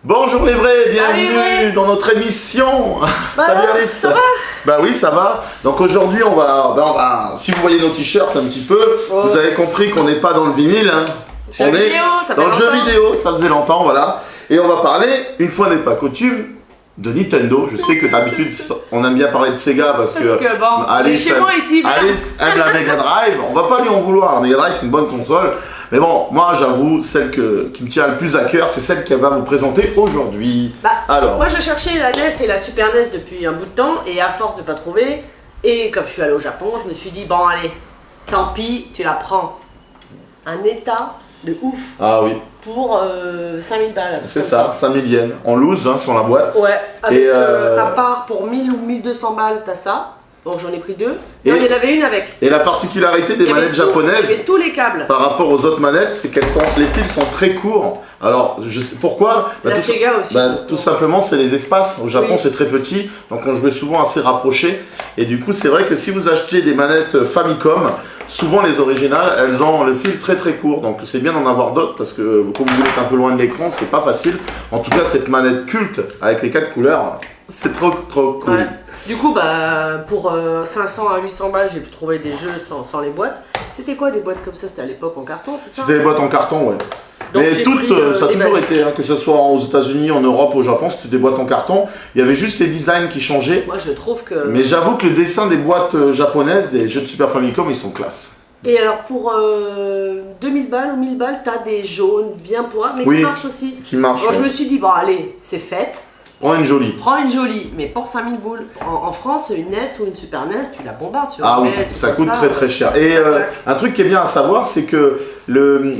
Bonjour les vrais, bienvenue Salut, dans notre émission. Salut Alice. Ça va? Bah oui, ça va. Donc aujourd'hui, on va, si vous voyez nos t-shirts un petit peu, vous avez compris qu'on n'est pas dans le vinyle. Hein. Jeu On est vidéo, ça fait dans le jeu longtemps. vidéo, ça faisait longtemps, voilà. Et on va parler, une fois n'est pas coutume, de Nintendo. Je sais que d'habitude, on aime bien parler de Sega parce que bon, Alice, chez moi ici, bien. Alice aime la Mega Drive. On va pas lui en vouloir. La Mega Drive, c'est une bonne console. Mais bon, moi j'avoue, celle qui me tient le plus à cœur, c'est celle qu'elle va vous présenter aujourd'hui. Alors, moi je cherchais la NES et la Super NES depuis un bout de temps, et à force de pas trouver, et comme je suis allée au Japon, je me suis dit, bon allez, tant pis, tu la prends. Un état de ouf ah oui, pour 5000 balles. c'est ça, 5000 yens, en loose, hein, sur la boîte. Ouais, avec Et, à part pour 1000 ou 1200 balles, t'as ça. Donc j'en ai pris deux. Et- Non, il y en avait une avec. Et la particularité des Il y avait manettes tout, Il y japonaises, avait tous les câbles. par rapport aux autres manettes, c'est les fils sont très courts. Alors, je sais pourquoi. La Sega aussi. Tout simplement, c'est les espaces. Au Japon, Oui. c'est très petit, donc on jouait souvent assez rapproché. Et du coup, c'est vrai que si vous achetez des manettes Famicom, souvent les originales, elles ont le fil très très court. Donc c'est bien d'en avoir d'autres parce que comme vous êtes un peu loin de l'écran, c'est pas facile. En tout cas, cette manette culte avec les 4 couleurs, c'est trop cool. Ouais. Du coup, bah, pour 500 à 800 balles, j'ai pu trouver des jeux sans les boîtes. C'était quoi des boîtes comme ça? C'était à l'époque en carton, c'est ça? C'était des boîtes en carton, ouais. Donc, Mais j'ai toutes, pris, ça a des toujours basiques. été, hein, que ce soit aux États-Unis, en Europe, au Japon, c'était des boîtes en carton. Il y avait juste les designs qui changeaient. Moi, je trouve que. Mais j'avoue que le dessin des boîtes japonaises, des jeux de Super Famicom, ils sont classe. Et alors, pour 2000 balles ou 1000 balles, t'as des jaunes bien poids, mais Oui. qui marchent aussi. Qui marchent. Alors, je ouais. me suis dit, bon, allez, c'est fait. Prends une jolie. Prends une jolie, mais pour 5000 boules. En France, une NES ou une Super NES, tu la bombardes sur Ah oui, eBay, tout ça comme coûte très très cher. Et Ouais. un truc qui est bien à savoir, c'est que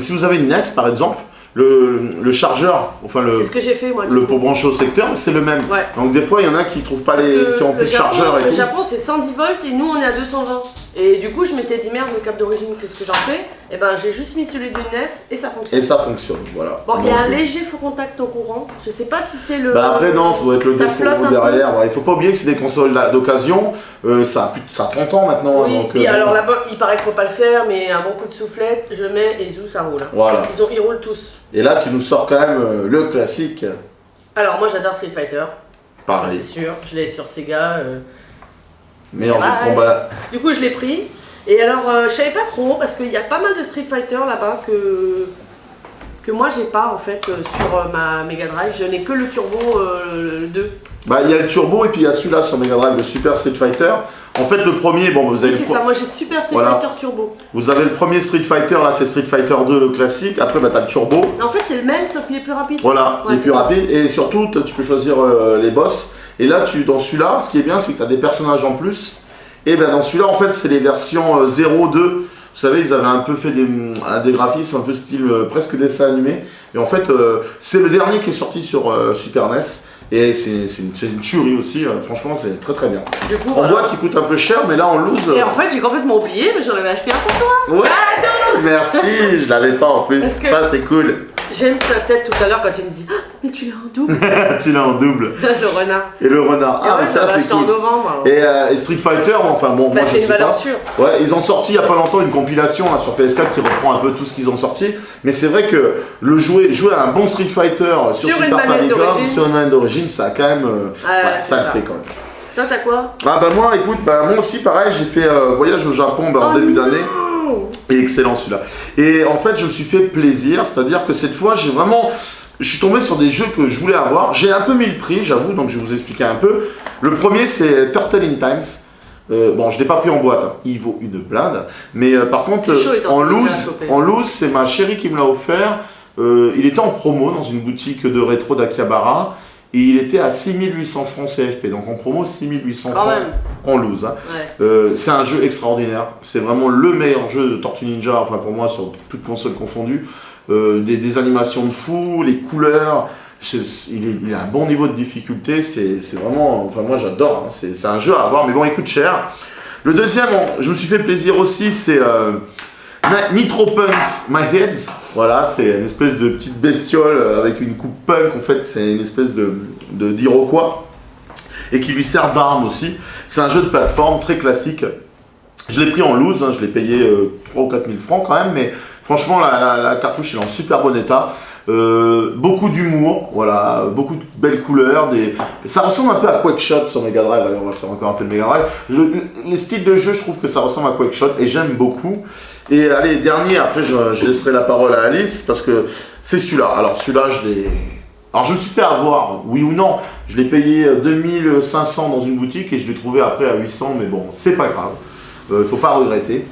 si vous avez une NES par exemple, le chargeur, enfin C'est ce que j'ai fait, moi. du le coup. pour brancher au secteur, c'est le même. Ouais. Donc des fois, il y en a qui trouvent pas Parce que qui ont plus de chargeur et le tout. Japon, c'est 110 volts et nous, on est à 220. Et du coup, je m'étais dit, merde, le câble d'origine, qu'est-ce que j'en fais? Et ben, j'ai juste mis celui d'une NES et ça fonctionne. Et ça fonctionne, voilà. Bon, il y a un Donc, léger faux contact au courant. Je sais pas si c'est le. bah après non, ça doit être le Ça défaut flotte un derrière. Ouais, il faut pas oublier que c'est des consoles d'occasion. Ça a 30 ans maintenant. Oui, donc, puis alors là-bas, il paraît qu'il faut pas le faire, mais un bon coup de soufflette, je mets et zou, ça roule. Voilà. Ils roulent tous. Et là, tu nous sors quand même le classique. Alors, moi, j'adore Street Fighter. Pareil. C'est sûr, je l'ai sur Sega. Meilleur jeu de Ouais. combat. Du coup, je l'ai pris. Et alors, je savais pas trop, parce qu'il y a pas mal de Street Fighter là-bas que moi j'ai pas en fait sur ma Mega Drive. Je n'ai que le Turbo le 2. Bah, il y a le Turbo et puis il y a celui-là sur Mega Drive, le Super Street Fighter. En fait, le premier, bon, vous Oui, avez, c'est ça, moi j'ai Super Street Voilà. Fighter Turbo. vous avez le premier Street Fighter, là c'est Street Fighter 2, le classique. Après, bah, t'as le Turbo. Mais en fait, c'est le même, sauf qu'il est plus rapide. Voilà, Ouais, il est c'est plus ça. rapide. Et surtout, tu peux choisir les boss. Et là, dans celui-là, ce qui est bien, c'est que tu as des personnages en plus. Et ben dans celui-là, en fait, c'est les versions 0, 2. Vous savez, ils avaient un peu fait des graphismes un peu style presque dessin animé. Et en fait, c'est le dernier qui est sorti sur Super NES. Et c'est une tuerie aussi. Franchement, c'est très très bien. Du coup, En voilà. boîte, il coûte un peu cher, mais là, en loose. Et en fait, j'ai complètement oublié, mais j'en avais acheté un pour toi. Ouais, merci, je l'avais pas en plus. Parce que- Ça, c'est cool. J'aime ta tête tout à l'heure quand tu me dis ah, mais tu l'as en double. Tu l'as en double. Le renard. Et le renard. Et Ah, ouais, mais ça, va c'est acheter en cool. novembre. alors. Et Street Fighter, enfin bon, Bah, moi c'est je une sais valeur pas. sûre. Ouais, ils ont sorti il y a pas longtemps une compilation là, sur PS4 qui reprend un peu tout ce qu'ils ont sorti. Mais c'est vrai que jouer à un bon Street Fighter sur Sur une Super manette Famicom, d'origine. sur une manette d'origine, ça a quand même. c'est ça le ça. fait quand même. Toi, t'as quoi? Ah bah moi, écoute, moi aussi pareil, j'ai fait voyage au Japon en Oh début non. d'année. Et excellent celui-là. Et en fait, je me suis fait plaisir, c'est-à-dire que cette fois, je suis tombé sur des jeux que je voulais avoir. J'ai un peu mis le prix, j'avoue, donc je vais vous expliquer un peu. Le premier, c'est Turtle in Times. Bon, je l'ai pas pris en boîte, hein. Il vaut une blinde. Mais par contre, C'est chaud, les en Turtle in loose, Times, choper. en loose, c'est ma chérie qui me l'a offert. Il était en promo dans une boutique de rétro d'Akihabara. Et il était à 6800 francs CFP. Donc en promo, 6800 Quand francs même. en loose. Hein. Ouais. C'est un jeu extraordinaire. C'est vraiment le meilleur jeu de Tortue Ninja, enfin pour moi, sur toutes consoles confondues. Des animations de fou, les couleurs. Il a un bon niveau de difficulté. C'est vraiment. Enfin, moi j'adore. Hein. C'est un jeu à avoir, mais bon, il coûte cher. Le deuxième, je me suis fait plaisir aussi, c'est Nitro Punks My Heads. Voilà, c'est une espèce de petite bestiole avec une coupe punk. En fait, c'est une espèce d'Iroquois. Et qui lui sert d'arme aussi. C'est un jeu de plateforme très classique. Je l'ai pris en loose, hein, je l'ai payé 3 ou 4 000 francs quand même, mais franchement la cartouche elle est en super bon état. Beaucoup d'humour, voilà, beaucoup de belles couleurs. Ça ressemble un peu à Quakeshot sur Mega Drive. Allez, on va faire encore un peu de Mega Drive. Les styles de jeu, je trouve que ça ressemble à Quakeshot et j'aime beaucoup. Et allez, dernier, après je laisserai la parole à Alice parce que c'est celui-là. Alors celui-là, alors je me suis fait avoir, oui ou non. Je l'ai payé 2500 dans une boutique et je l'ai trouvé après à 800, mais bon, c'est pas grave. Il faut pas regretter.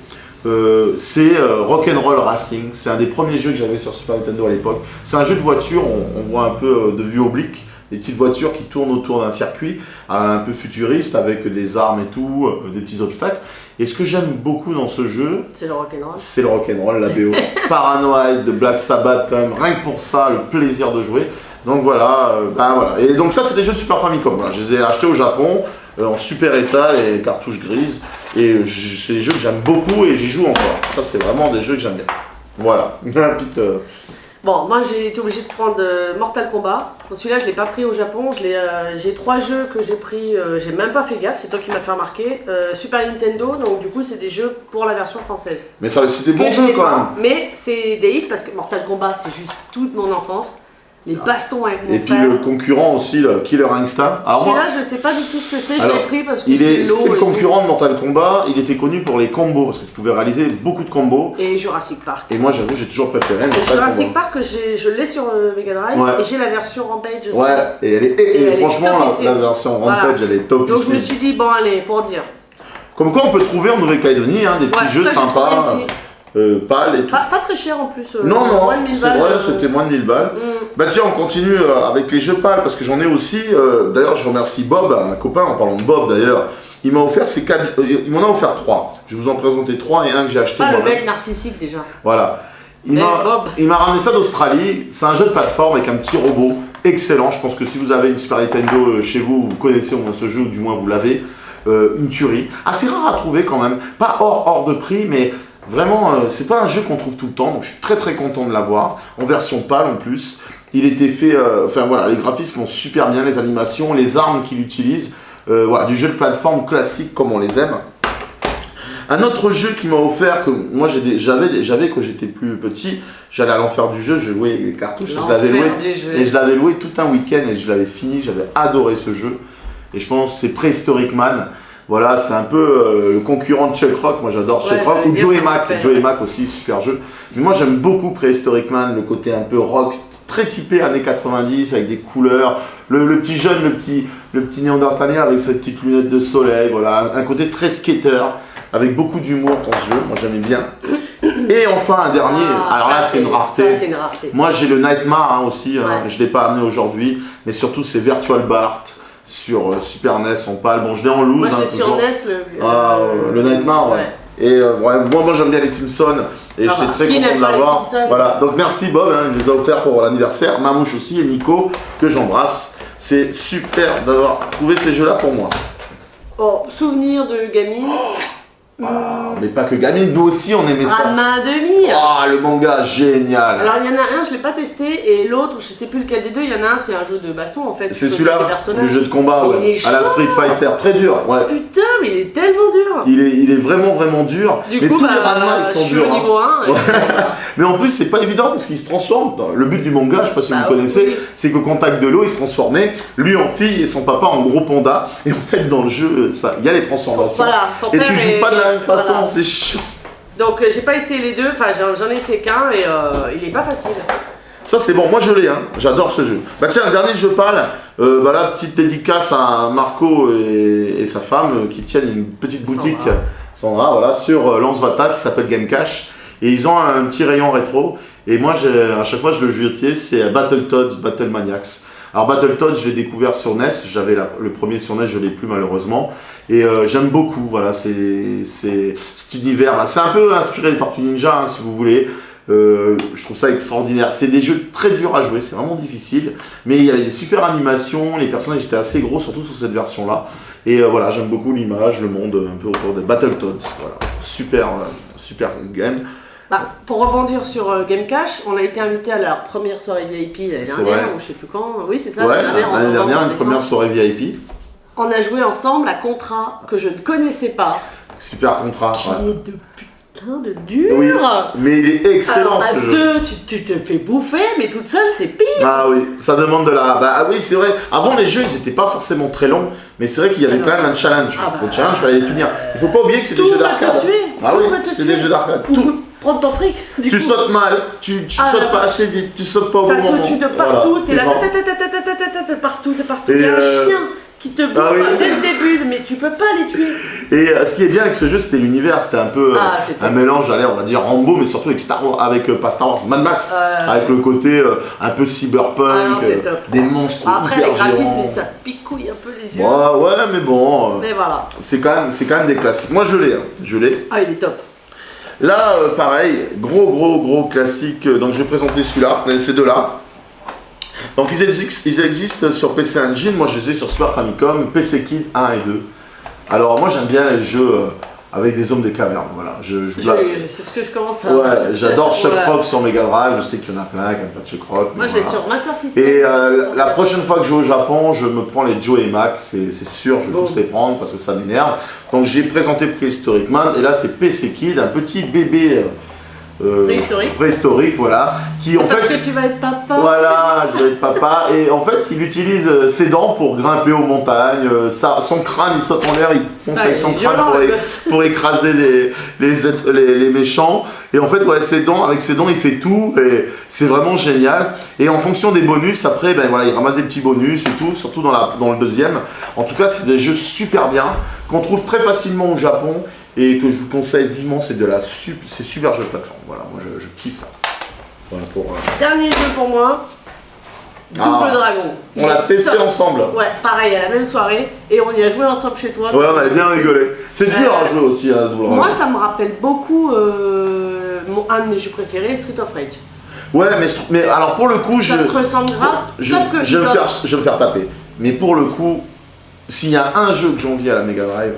C'est Rock'n'Roll Racing. C'est un des premiers jeux que j'avais sur Super Nintendo à l'époque. C'est un jeu de voiture, on voit un peu de vue oblique, des petites voitures qui tournent autour d'un circuit un peu futuriste avec des armes et tout, des petits obstacles. Et ce que j'aime beaucoup dans ce jeu, c'est le rock'n'roll. C'est le rock'n'roll, la BO. Paranoid de Black Sabbath quand même, rien que pour ça, le plaisir de jouer. Donc voilà, voilà. Et donc ça c'est des jeux Super Famicom. Voilà. Je les ai achetés au Japon, en super état, les cartouches grises. Et c'est des jeux que j'aime beaucoup et j'y joue encore. Ça c'est vraiment des jeux que j'aime bien. Voilà. Bon, moi j'ai été obligée de prendre Mortal Kombat. Bon, celui-là je l'ai pas pris au Japon. J'ai 3 jeux que j'ai pris, j'ai même pas fait gaffe, c'est toi qui m'as fait remarquer. Super Nintendo, donc du coup c'est des jeux pour la version française. Mais ça c'est des bons jeux quand même. Mais c'est des hits parce que Mortal Kombat c'est juste toute mon enfance. Les bastons avec mon frère. Et puis le concurrent aussi, le Killer Instinct. Celui-là, je sais pas du tout ce que c'est, je l'ai pris parce que c'était le concurrent de Mortal Kombat, il était connu pour les combos, parce que tu pouvais réaliser beaucoup de combos. Et Jurassic Park. Et moi j'avoue, j'ai toujours préféré. Jurassic Park, je l'ai sur Mega Drive, et j'ai la version Rampage aussi. Ouais, et franchement, la version Rampage, elle est top. Donc je me suis dit, bon allez, pour dire. Comme quoi on peut trouver en Nouvelle-Calédonie des petits jeux sympas. Pâle et tout. Pas très cher en plus. Non, c'est vrai, c'était moins de 1000 balles. Bah tiens, on continue avec les jeux pâles parce que j'en ai aussi. D'ailleurs, je remercie Bob, un copain, en parlant de Bob d'ailleurs. Il m'en a offert 3. Je vais vous en présenter 3 et un que j'ai acheté moi. Le mec narcissique déjà. Voilà. Il m'a ramené ça d'Australie. C'est un jeu de plateforme avec un petit robot excellent. Je pense que si vous avez une Super Nintendo chez vous, vous connaissez au moins ce jeu, ou du moins vous l'avez. Une tuerie. Assez rare à trouver quand même. Pas hors de prix, mais. Vraiment, c'est pas un jeu qu'on trouve tout le temps, donc je suis très très content de l'avoir, en version pâle en plus. Il était fait, enfin voilà, les graphismes vont super bien, les animations, les armes qu'il utilise, voilà, du jeu de plateforme classique comme on les aime. Un autre jeu qui m'a offert, que moi j'avais quand j'étais plus petit, j'allais à l'enfer du jeu, je louais les cartouches, je l'avais loué tout un week-end et je l'avais fini, j'avais adoré ce jeu. Et je pense que c'est Prehistoric Man. Voilà, c'est un peu le concurrent de Chuck Rock, moi j'adore Chuck Rock, ou Joe et Mac aussi, super jeu. Mais moi j'aime beaucoup Prehistoric Man, le côté un peu rock, très typé années 90, avec des couleurs, le petit jeune, le petit néandertalien avec ses petites lunettes de soleil, voilà, un côté très skater, avec beaucoup d'humour dans ce jeu, moi j'aimais bien. Et enfin un dernier, alors là c'est une rareté. Moi j'ai le Nightmare aussi, je ne l'ai pas amené aujourd'hui, mais surtout c'est Virtual Bart. Sur Super NES en pâle. Bon, je l'ai en loose. Moi, je l'ai sur NES, le Nightmare, ouais. Et moi j'aime bien les Simpsons et j'étais très content de l'avoir. Voilà, donc merci Bob, il nous a offert pour l'anniversaire. Mamouche aussi et Nico, que j'embrasse. C'est super d'avoir trouvé ces jeux-là pour moi. Bon, souvenir de gamine. Mais pas que gamine, nous aussi on aimait ça. Ranma demi. Le manga, génial. Alors il y en a un, je l'ai pas testé, et l'autre, je sais plus lequel des deux, il y en a un, c'est un jeu de baston en fait. C'est celui-là, le jeu de combat, à la Street Fighter, très dur. Ouais. Putain, mais il est tellement dur. Il est vraiment dur. Du mais coup, tous les Ranma, ils sont durs. Au niveau 1. Mais en plus, c'est pas évident parce qu'il se transforme. Le but du manga, je sais pas si vous connaissez, c'est qu'au contact de l'eau, il se transformait, lui en fille et son papa en gros panda. Et en fait, dans le jeu, il y a les transformations. Et tu joues pas de la même façon, c'est chaud. Donc j'ai pas essayé les deux, enfin j'en ai essayé qu'un et il est pas facile. Ça c'est bon, moi je l'ai, j'adore ce jeu. Bah tiens, le dernier jeu pâle, là, petite dédicace à Marco et sa femme qui tiennent une petite boutique, Sandra, voilà, sur Lance-Vata qui s'appelle Game Cash. Et ils ont un petit rayon rétro. Et moi, à chaque fois, je le jetais, c'est Battletoads, Battle Maniacs. Alors Battletoads, je l'ai découvert sur NES, j'avais le premier sur NES, je ne l'ai plus malheureusement. Et j'aime beaucoup, voilà, c'est cet univers. C'est un peu inspiré des Tortues Ninja, si vous voulez. Je trouve ça extraordinaire. C'est des jeux très durs à jouer, c'est vraiment difficile. Mais il y a des super animations, les personnages étaient assez gros, surtout sur cette version-là. Et voilà, j'aime beaucoup l'image, le monde un peu autour des Battletoads. Voilà, super game. Pour rebondir sur Game Cash, on a été invité à leur première soirée VIP l'année dernière, ou je sais plus quand. Oui, c'est ça. Ouais, l'année dernière, une première soirée VIP. On a joué ensemble à Contra, que je ne connaissais pas. Super Contra. Qui est de putain de dur. Oui, mais il est excellent Alors, ce à jeu. deux, tu te fais bouffer, mais toute seule, c'est pire. Ah oui, ça demande de la... Bah oui, c'est vrai. Avant, les jeux, ils n'étaient pas forcément très longs, mais c'est vrai qu'il y avait Alors, quand même un challenge. ah bah, Le challenge, il fallait les finir. Il faut pas oublier que c'est des tout jeux va d'arcade. te tuer. Ah Tout oui, va te c'est tuer. des jeux d'arcade. Ou Tout. prendre ton fric. Du Tu coup. sautes mal, tu Ah, sautes là, pas là. assez vite, tu sautes pas au Ça bon moment. te tue de partout, Voilà, t'es là, mort. t'es partout. Et, Il y a un chien qui te bouffe ah oui. dès le début, mais tu peux pas les tuer. Et ce qui est bien avec ce jeu, c'était l'univers, c'était un peu Ah, c'était- un mélange, allez, on va dire Rambo, mais surtout avec Star Wars, pas Star Wars, Mad Max, avec le côté un peu cyberpunk, Ah non, c'est top. des monstres Après, hyper les graphismes, géants. ça picouille un peu les yeux. Ouais, mais bon, Mais voilà. c'est quand même des classiques. Moi, je l'ai, je l'ai. Ah, il est top. Là, pareil, gros classique. Donc, je vais présenter celui-là, ces deux-là. Donc, ils existent sur PC Engine. Moi, je les ai sur Super Famicom, PC Kid 1 et 2. Alors, moi, j'aime bien les jeux avec des hommes des cavernes. Voilà. C'est ce que je commence à... Ouais, j'adore Chuck Voilà. Rock sur Mega Drive. Je sais qu'il y en a plein qui n'aiment pas Chuck Rock. Moi, mais je l'ai voilà. sur Master System. Et la prochaine fois que je vais au Japon, je me prends les Joe et Max, c'est sûr, je vais Bon. tous les prendre parce que ça m'énerve. Donc j'ai présenté Prehistoric Man, et là c'est PC Kid, un petit bébé préhistorique, voilà, qui en Parce fait... que tu vas être papa. Voilà, je vais être papa, et en fait il utilise ses dents pour grimper aux montagnes, son crâne il saute en l'air, il fonce Ah, avec il son est crâne violent, le gosse. pour écraser les méchants, et en fait ouais, avec ses dents il fait tout, et c'est vraiment génial, et en fonction des bonus, après ben, voilà, il ramasse des petits bonus et tout, surtout dans le deuxième. En tout cas c'est des jeux super bien, qu'on trouve très facilement au Japon, et que je vous conseille vivement, c'est super jeu de plateforme, voilà, moi je kiffe ça. Voilà pour... Dernier jeu pour moi. Double Ah. Dragon. On l'a testé ensemble. Ouais, pareil, à la même soirée. Et on y a joué ensemble chez toi. Ouais, on avait bien rigolé. C'est dur à jouer aussi à Double Dragon. Moi, ça me rappelle beaucoup un de mes jeux préférés, Street of Rage. Ouais, mais alors pour le coup, Ça se ressemble grave, sauf que je vais me faire taper. Mais pour le coup, s'il y a un jeu que j'envie à la Mega Drive,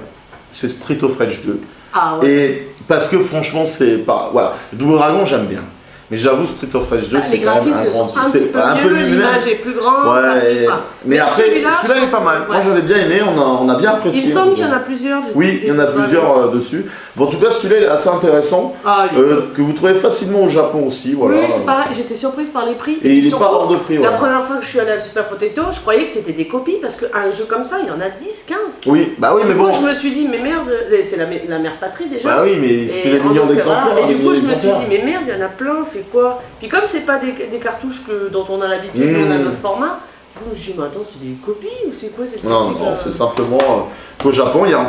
c'est Street of Rage 2. Ah ouais. Et parce que franchement, c'est pas... Voilà, Double Dragon, j'aime bien. Mais j'avoue, Street of Rage 2, c'est Les quand même un graphismes grand... sont un petit peu un peu mieux, lui-même. l'image est plus grande. Ouais, enfin, mais après, celui-là je il est pense pas que- mal. Moi ouais. j'avais bien aimé, on a bien apprécié. Il me semble qu'il y en a plusieurs. Oui, il y en a plusieurs dessus. Bon, en tout cas, celui-là il est assez intéressant, Ah, il est top. que vous trouvez facilement au Japon aussi. Voilà. Oui, c'est pareil, j'étais surprise par les prix. Et il est surtout, pas hors de prix. La Ouais. première fois que je suis allée à Super Potato, je croyais que c'était des copies parce qu'un jeu comme ça, il y en a 10, 15. Oui, bah oui, mais Du coup, bon. je me suis dit, mais merde, c'est la mère patrie déjà. Bah oui, mais c'était des millions d'exemplaires. Voilà. Et des du coup, millions je me suis dit, d'exemplaires. mais merde, il y en a plein, c'est quoi? Puis comme c'est pas des cartouches dont on a l'habitude, nous on a notre format, du coup, je me suis dit, mais attends, c'est des copies ou c'est quoi ces Non, trucs, non, c'est simplement qu'au Japon, il y en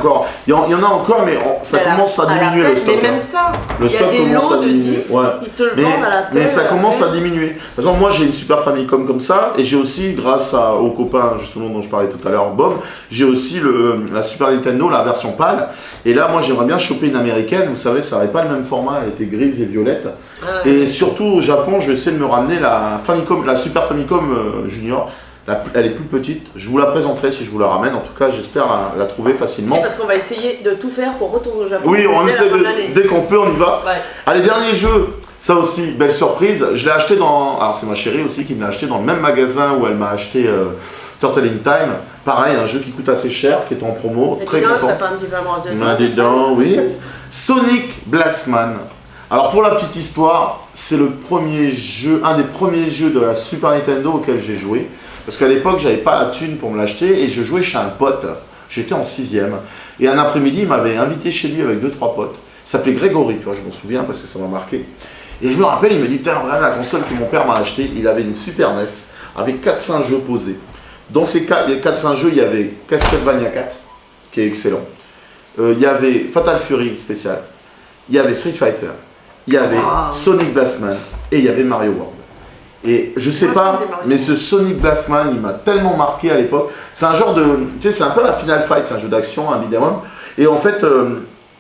a encore, mais ça commence à diminuer le stock. Mais hein. même ça, Le il y a stock des commence à lots de diminuer. 10, Ouais. ils te le vendent à la pelle. Mais ça commence à après. diminuer. Par exemple, moi j'ai une Super Famicom comme ça, et j'ai aussi, grâce au copain justement dont je parlais tout à l'heure, Bob, j'ai aussi la Super Nintendo, la version pâle. Et là, moi j'aimerais bien choper une américaine, vous savez, ça n'avait pas le même format, elle était grise et violette. Ah ouais. Et surtout au Japon, je vais essayer de me ramener la Super Famicom Junior. Elle est plus petite, je vous la présenterai si je vous la ramène, en tout cas j'espère la trouver facilement. Et parce qu'on va essayer de tout faire pour retourner au Japon. Oui, on dès la essaie fin de l'année. dès qu'on peut, on y va. Ouais. Allez, dernier jeu, ça aussi, belle surprise, je l'ai acheté alors c'est ma chérie aussi qui me l'a acheté dans le même magasin où elle m'a acheté Turtle in Time. Pareil, un jeu qui coûte assez cher, qui est en promo, Et très puis là, content. ça pas un petit peu amorce de On a des dents, oui. Sonic Blastman. Alors pour la petite histoire, c'est un des premiers jeux de la Super Nintendo auquel j'ai joué. Parce qu'à l'époque, j'avais pas la thune pour me l'acheter et je jouais chez un pote. J'étais en 6ème. Et un après-midi, il m'avait invité chez lui avec 2-3 potes. Il s'appelait Grégory, tu vois, je m'en souviens parce que ça m'a marqué. Et je me rappelle, il me dit, putain, regarde la console que mon père m'a achetée. Il avait une Super NES avec 4-5 jeux posés. Dans ces 4-5 jeux, il y avait Castlevania 4, qui est excellent. Il y avait Fatal Fury spécial. Il y avait Street Fighter. Il y avait Sonic Blastman. Et il y avait Mario World. Et je sais pas, mais ce Sonic Blastman, il m'a tellement marqué à l'époque. C'est un genre de... Tu sais, c'est un peu la Final Fight, c'est un jeu d'action, un beat'em up. Et en fait,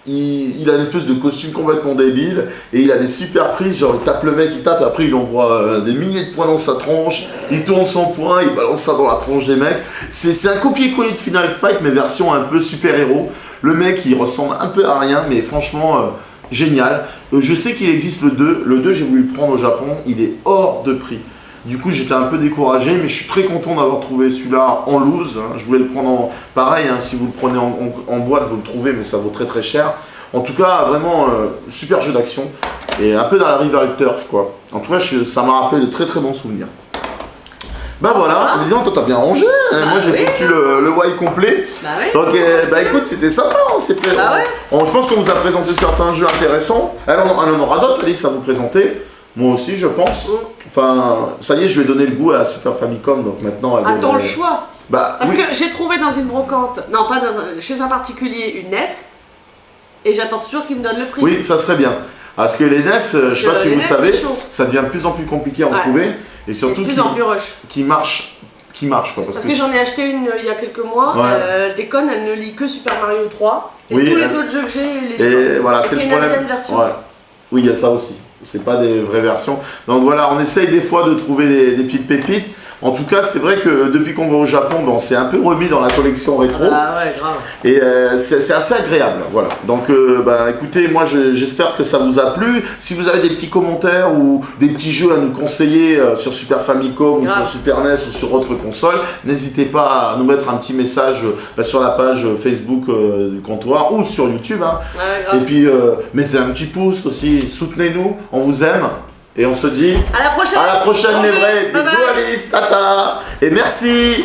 il a une espèce de costume complètement débile. Et il a des super prises, genre il tape le mec, il tape, et après il envoie des milliers de points dans sa tronche. Il tourne son poing, il balance ça dans la tronche des mecs. C'est un copier-coller de Final Fight, mais version un peu super-héros. Le mec, il ressemble un peu à rien, mais franchement... génial. Je sais qu'il existe le 2. Le 2, j'ai voulu le prendre au Japon. Il est hors de prix. Du coup, j'étais un peu découragé, mais je suis très content d'avoir trouvé celui-là en loose. Je voulais le prendre pareil, si vous le prenez en boîte, vous le trouvez, mais ça vaut très très cher. En tout cas, vraiment, super jeu d'action. Et un peu dans la rival turf, quoi. En tout cas, ça m'a rappelé de très très bons souvenirs. Bah voilà, mais dis donc, toi t'as bien rangé, hein. Moi j'ai foutu le why complet. Bah oui. Donc bah écoute, c'était sympa, hein. Je pense qu'on vous a présenté certains jeux intéressants. Elle en aura d'autres, Alice, à vous présenter. Moi aussi, je pense. Enfin, ça y est, je vais donner le goût à la Super Famicom, donc maintenant elle Attends le choix. Bah, parce que j'ai trouvé dans une brocante, non pas chez un particulier, une NES, et j'attends toujours qu'il me donne le prix. Oui, ça serait bien. Parce que les NES, je sais pas si vous savez, ça devient de plus en plus compliqué à en trouver. Et surtout de plus en plus rush. Qui marche quoi. Parce que j'en ai acheté une il y a quelques mois, elle déconne, elle ne lit que Super Mario 3. Et tous les autres jeux que j'ai, et voilà, c'est le problème. Une version. Ouais. Oui, il y a ça aussi. C'est pas des vraies versions. Donc voilà, on essaye des fois de trouver des petites pépites. En tout cas, c'est vrai que depuis qu'on va au Japon, on s'est un peu remis dans la collection rétro. Ah ouais, grave. Et c'est assez agréable, voilà. Donc, écoutez, moi j'espère que ça vous a plu. Si vous avez des petits commentaires ou des petits jeux à nous conseiller sur Super Famicom ou sur Super NES ou sur autre console, n'hésitez pas à nous mettre un petit message sur la page Facebook du comptoir ou sur YouTube. Hein. Ouais, et puis, mettez un petit pouce aussi, soutenez-nous, on vous aime. Et on se dit à la prochaine les vrais. Bisous Alice, tata. Et merci.